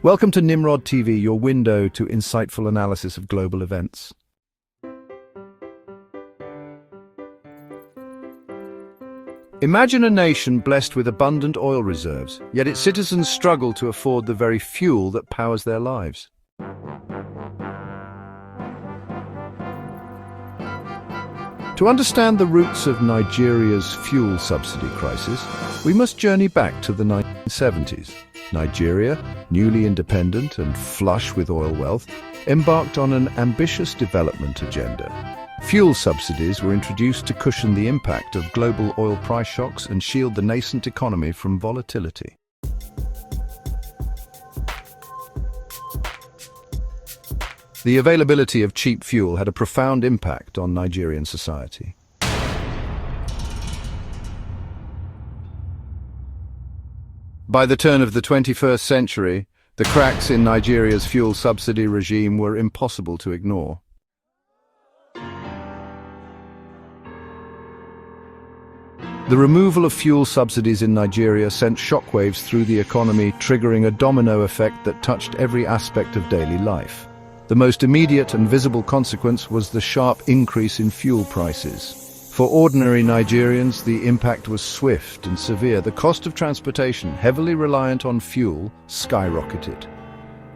Welcome to NIMROD TV, your window to insightful analysis of global events. Imagine a nation blessed with abundant oil reserves, yet its citizens struggle to afford the very fuel that powers their lives. To understand the roots of Nigeria's fuel subsidy crisis, we must journey back to the 1970s. Nigeria, newly independent and flush with oil wealth, embarked on an ambitious development agenda. Fuel subsidies were introduced to cushion the impact of global oil price shocks and shield the nascent economy from volatility. The availability of cheap fuel had a profound impact on Nigerian society. By the turn of the 21st century, the cracks in Nigeria's fuel subsidy regime were impossible to ignore. The removal of fuel subsidies in Nigeria sent shockwaves through the economy, triggering a domino effect that touched every aspect of daily life. The most immediate and visible consequence was the sharp increase in fuel prices. For ordinary Nigerians, the impact was swift and severe. The cost of transportation, heavily reliant on fuel, skyrocketed.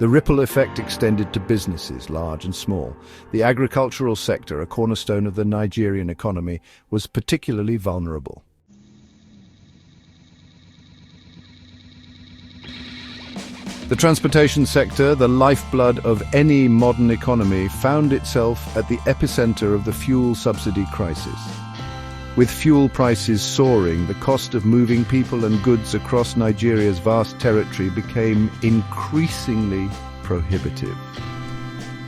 The ripple effect extended to businesses, large and small. The agricultural sector, a cornerstone of the Nigerian economy, was particularly vulnerable. The transportation sector, the lifeblood of any modern economy, found itself at the epicenter of the fuel subsidy crisis. With fuel prices soaring, the cost of moving people and goods across Nigeria's vast territory became increasingly prohibitive.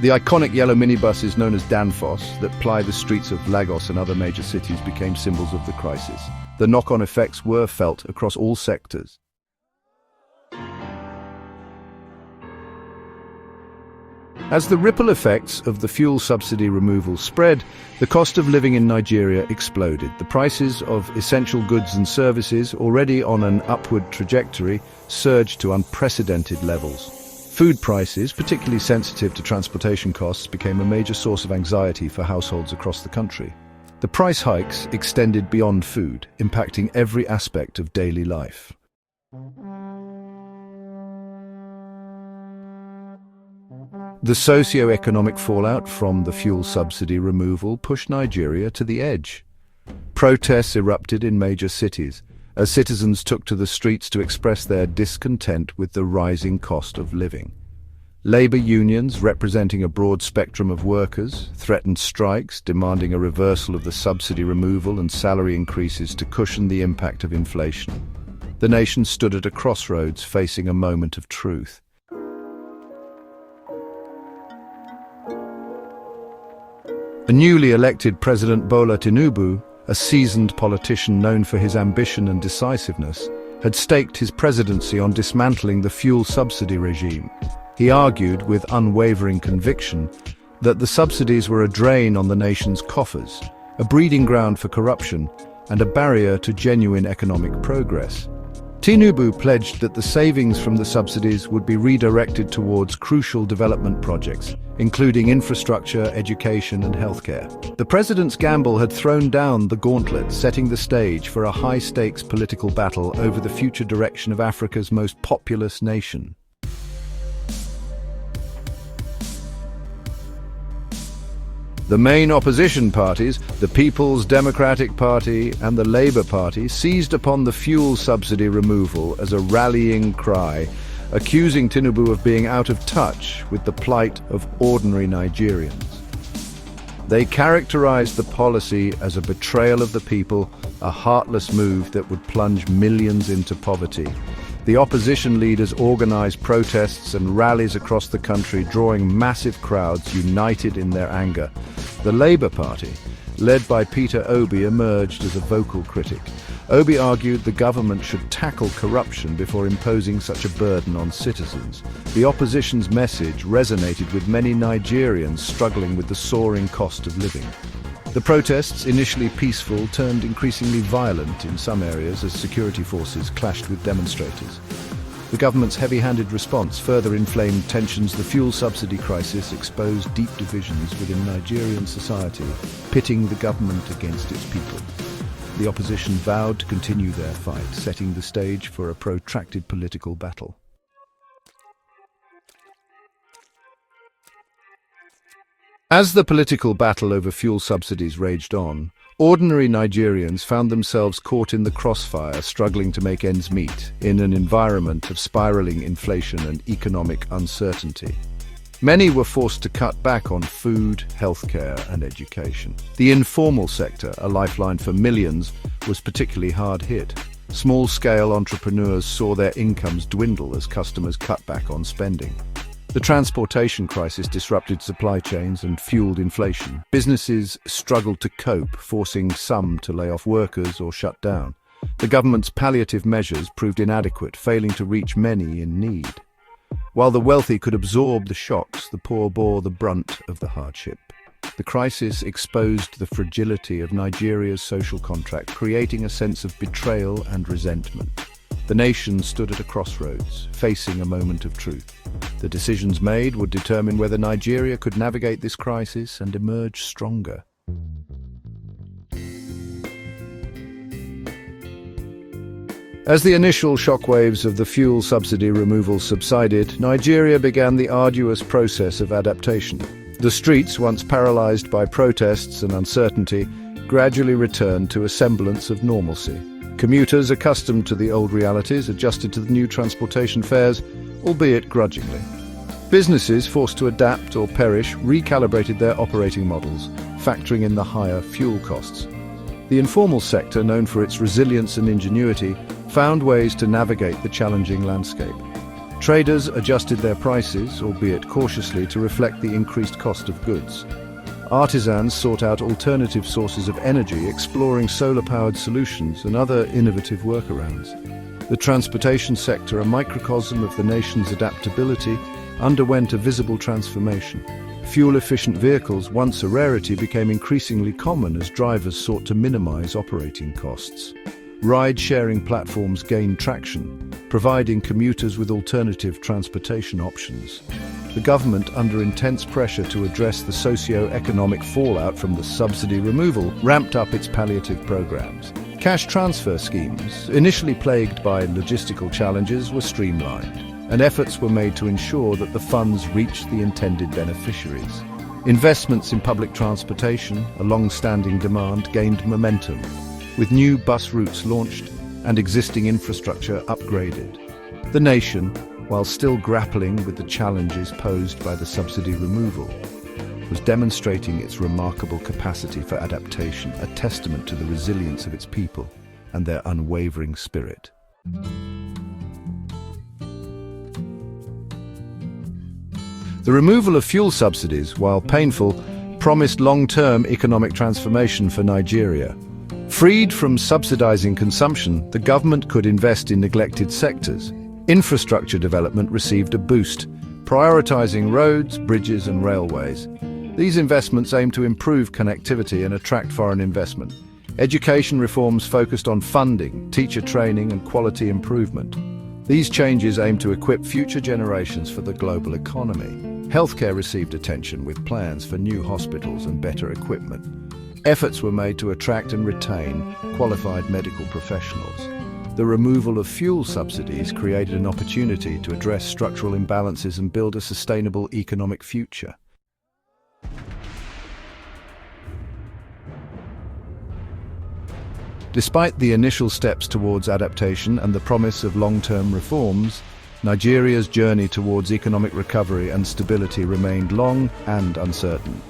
The iconic yellow minibuses known as Danfoss that ply the streets of Lagos and other major cities became symbols of the crisis. The knock-on effects were felt across all sectors. As the ripple effects of the fuel subsidy removal spread, the cost of living in Nigeria exploded. The prices of essential goods and services, already on an upward trajectory, surged to unprecedented levels. Food prices, particularly sensitive to transportation costs, became a major source of anxiety for households across the country. The price hikes extended beyond food, impacting every aspect of daily life. The socio-economic fallout from the fuel subsidy removal pushed Nigeria to the edge. Protests erupted in major cities as citizens took to the streets to express their discontent with the rising cost of living. Labor unions, representing a broad spectrum of workers, threatened strikes, demanding a reversal of the subsidy removal and salary increases to cushion the impact of inflation. The nation stood at a crossroads, facing a moment of truth. The newly elected President Bola Tinubu, a seasoned politician known for his ambition and decisiveness, had staked his presidency on dismantling the fuel subsidy regime. He argued with unwavering conviction that the subsidies were a drain on the nation's coffers, a breeding ground for corruption, and a barrier to genuine economic progress. Tinubu pledged that the savings from the subsidies would be redirected towards crucial development projects, including infrastructure, education, and healthcare. The president's gamble had thrown down the gauntlet, setting the stage for a high-stakes political battle over the future direction of Africa's most populous nation. The main opposition parties, the People's Democratic Party and the Labour Party, seized upon the fuel subsidy removal as a rallying cry, accusing Tinubu of being out of touch with the plight of ordinary Nigerians. They characterized the policy as a betrayal of the people, a heartless move that would plunge millions into poverty. The opposition leaders organized protests and rallies across the country, drawing massive crowds united in their anger. The Labour Party, led by Peter Obi, emerged as a vocal critic. Obi argued the government should tackle corruption before imposing such a burden on citizens. The opposition's message resonated with many Nigerians struggling with the soaring cost of living. The protests, initially peaceful, turned increasingly violent in some areas as security forces clashed with demonstrators. The government's heavy-handed response further inflamed tensions. The fuel subsidy crisis exposed deep divisions within Nigerian society, pitting the government against its people. The opposition vowed to continue their fight, setting the stage for a protracted political battle. As the political battle over fuel subsidies raged on, ordinary Nigerians found themselves caught in the crossfire, struggling to make ends meet in an environment of spiraling inflation and economic uncertainty. Many were forced to cut back on food, healthcare, and education. The informal sector, a lifeline for millions, was particularly hard hit. Small-scale entrepreneurs saw their incomes dwindle as customers cut back on spending. The transportation crisis disrupted supply chains and fueled inflation. Businesses struggled to cope, forcing some to lay off workers or shut down. The government's palliative measures proved inadequate, failing to reach many in need. While the wealthy could absorb the shocks, the poor bore the brunt of the hardship. The crisis exposed the fragility of Nigeria's social contract, creating a sense of betrayal and resentment. The nation stood at a crossroads, facing a moment of truth. The decisions made would determine whether Nigeria could navigate this crisis and emerge stronger. As the initial shockwaves of the fuel subsidy removal subsided, Nigeria began the arduous process of adaptation. The streets, once paralyzed by protests and uncertainty, gradually returned to a semblance of normalcy. Commuters, accustomed to the old realities, adjusted to the new transportation fares, albeit grudgingly. Businesses, forced to adapt or perish, recalibrated their operating models, factoring in the higher fuel costs. The informal sector, known for its resilience and ingenuity, found ways to navigate the challenging landscape. Traders adjusted their prices, albeit cautiously, to reflect the increased cost of goods. Artisans sought out alternative sources of energy, exploring solar-powered solutions and other innovative workarounds. The transportation sector, a microcosm of the nation's adaptability, underwent a visible transformation. Fuel-efficient vehicles, once a rarity, became increasingly common as drivers sought to minimize operating costs. Ride-sharing platforms gained traction, providing commuters with alternative transportation options. The government, under intense pressure to address the socio-economic fallout from the subsidy removal, ramped up its palliative programs. Cash transfer schemes, initially plagued by logistical challenges, were streamlined, and efforts were made to ensure that the funds reached the intended beneficiaries. Investments in public transportation, a long-standing demand, gained momentum, with new bus routes launched and existing infrastructure upgraded. The nation, while still grappling with the challenges posed by the subsidy removal, was demonstrating its remarkable capacity for adaptation, a testament to the resilience of its people and their unwavering spirit. The removal of fuel subsidies, while painful, promised long-term economic transformation for Nigeria. Freed from subsidizing consumption, the government could invest in neglected sectors. Infrastructure development received a boost, prioritizing roads, bridges, and railways. These investments aim to improve connectivity and attract foreign investment. Education reforms focused on funding, teacher training, and quality improvement. These changes aim to equip future generations for the global economy. Healthcare received attention with plans for new hospitals and better equipment. Efforts were made to attract and retain qualified medical professionals. The removal of fuel subsidies created an opportunity to address structural imbalances and build a sustainable economic future. Despite the initial steps towards adaptation and the promise of long-term reforms, Nigeria's journey towards economic recovery and stability remained long and uncertain.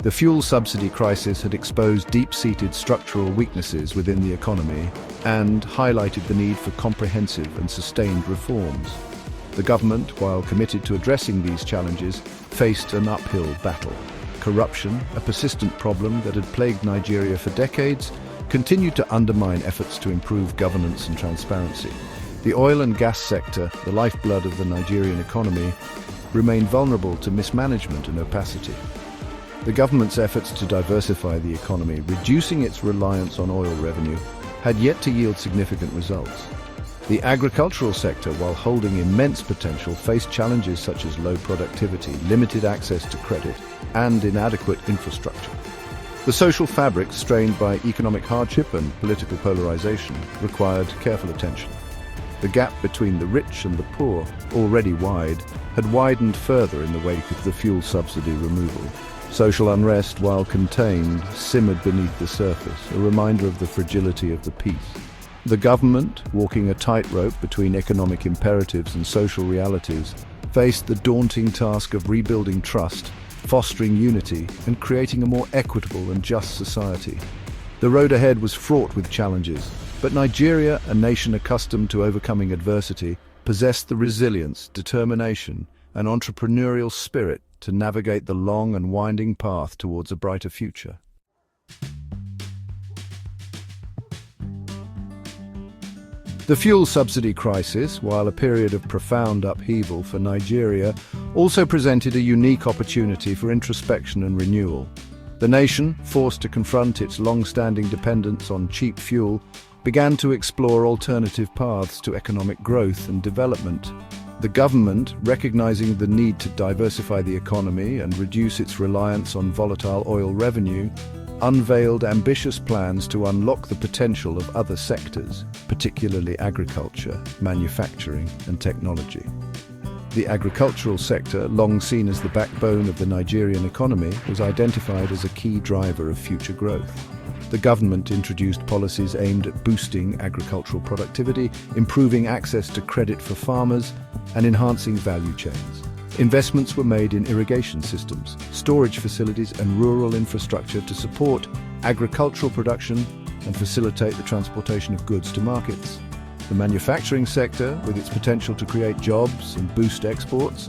The fuel subsidy crisis had exposed deep-seated structural weaknesses within the economy and highlighted the need for comprehensive and sustained reforms. The government, while committed to addressing these challenges, faced an uphill battle. Corruption, a persistent problem that had plagued Nigeria for decades, continued to undermine efforts to improve governance and transparency. The oil and gas sector, the lifeblood of the Nigerian economy, remained vulnerable to mismanagement and opacity. The government's efforts to diversify the economy, reducing its reliance on oil revenue, had yet to yield significant results. The agricultural sector, while holding immense potential, faced challenges such as low productivity, limited access to credit, and inadequate infrastructure. The social fabric, strained by economic hardship and political polarization, required careful attention. The gap between the rich and the poor, already wide, had widened further in the wake of the fuel subsidy removal. Social unrest, while contained, simmered beneath the surface, a reminder of the fragility of the peace. The government, walking a tightrope between economic imperatives and social realities, faced the daunting task of rebuilding trust, fostering unity, and creating a more equitable and just society. The road ahead was fraught with challenges, but Nigeria, a nation accustomed to overcoming adversity, possessed the resilience, determination, and entrepreneurial spirit to navigate the long and winding path towards a brighter future. The fuel subsidy crisis, while a period of profound upheaval for Nigeria, also presented a unique opportunity for introspection and renewal. The nation, forced to confront its long-standing dependence on cheap fuel, began to explore alternative paths to economic growth and development. The government, recognizing the need to diversify the economy and reduce its reliance on volatile oil revenue, unveiled ambitious plans to unlock the potential of other sectors, particularly agriculture, manufacturing, and technology. The agricultural sector, long seen as the backbone of the Nigerian economy, was identified as a key driver of future growth. The government introduced policies aimed at boosting agricultural productivity, improving access to credit for farmers, and enhancing value chains. Investments were made in irrigation systems, storage facilities, and rural infrastructure to support agricultural production and facilitate the transportation of goods to markets. The manufacturing sector, with its potential to create jobs and boost exports,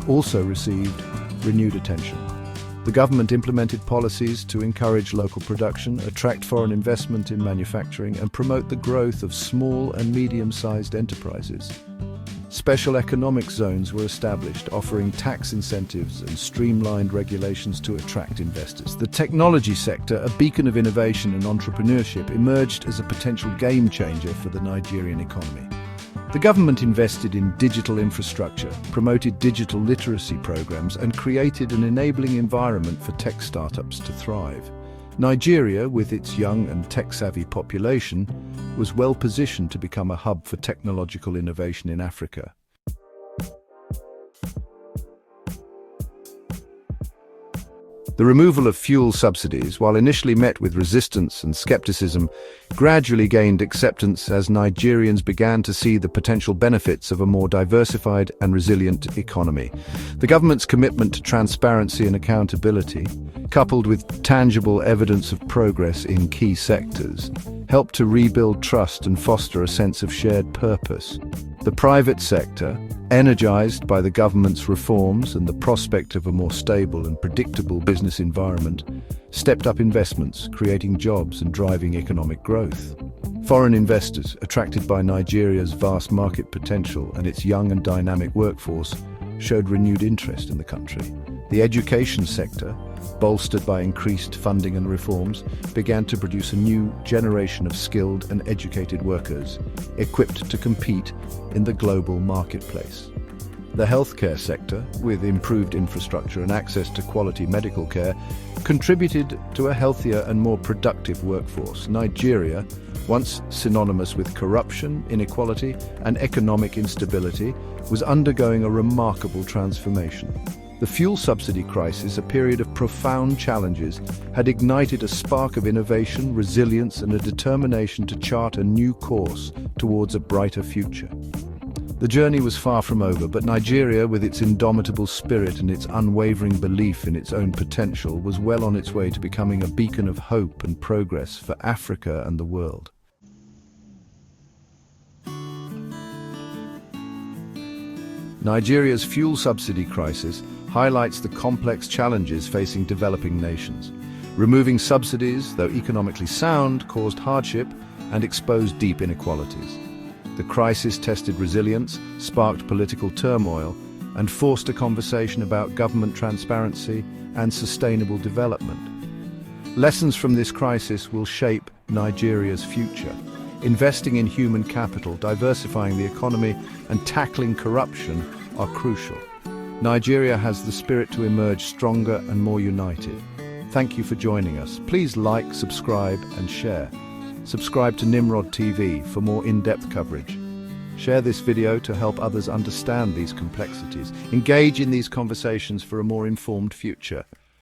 also received renewed attention. The government implemented policies to encourage local production, attract foreign investment in manufacturing, and promote the growth of small and medium-sized enterprises. Special economic zones were established, offering tax incentives and streamlined regulations to attract investors. The technology sector, a beacon of innovation and entrepreneurship, emerged as a potential game changer for the Nigerian economy. The government invested in digital infrastructure, promoted digital literacy programs, and created an enabling environment for tech startups to thrive. Nigeria, with its young and tech-savvy population, was well positioned to become a hub for technological innovation in Africa. The removal of fuel subsidies, while initially met with resistance and skepticism, gradually gained acceptance as Nigerians began to see the potential benefits of a more diversified and resilient economy. The government's commitment to transparency and accountability, coupled with tangible evidence of progress in key sectors, helped to rebuild trust and foster a sense of shared purpose. The private sector, energized by the government's reforms and the prospect of a more stable and predictable business environment, stepped up investments, creating jobs and driving economic growth. Foreign investors, attracted by Nigeria's vast market potential and its young and dynamic workforce, showed renewed interest in the country. The education sector, bolstered by increased funding and reforms, began to produce a new generation of skilled and educated workers, equipped to compete in the global marketplace. The healthcare sector, with improved infrastructure and access to quality medical care, contributed to a healthier and more productive workforce. Nigeria, once synonymous with corruption, inequality, and economic instability, was undergoing a remarkable transformation. The fuel subsidy crisis, a period of profound challenges, had ignited a spark of innovation, resilience, and a determination to chart a new course towards a brighter future. The journey was far from over, but Nigeria, with its indomitable spirit and its unwavering belief in its own potential, was well on its way to becoming a beacon of hope and progress for Africa and the world. Nigeria's fuel subsidy crisis highlights the complex challenges facing developing nations. Removing subsidies, though economically sound, caused hardship and exposed deep inequalities. The crisis tested resilience, sparked political turmoil, and forced a conversation about government transparency and sustainable development. Lessons from this crisis will shape Nigeria's future. Investing in human capital, diversifying the economy, and tackling corruption are crucial. Nigeria has the spirit to emerge stronger and more united. Thank you for joining us. Please like, subscribe, and share. Subscribe to NIMROD TV for more in-depth coverage. Share this video to help others understand these complexities. Engage in these conversations for a more informed future.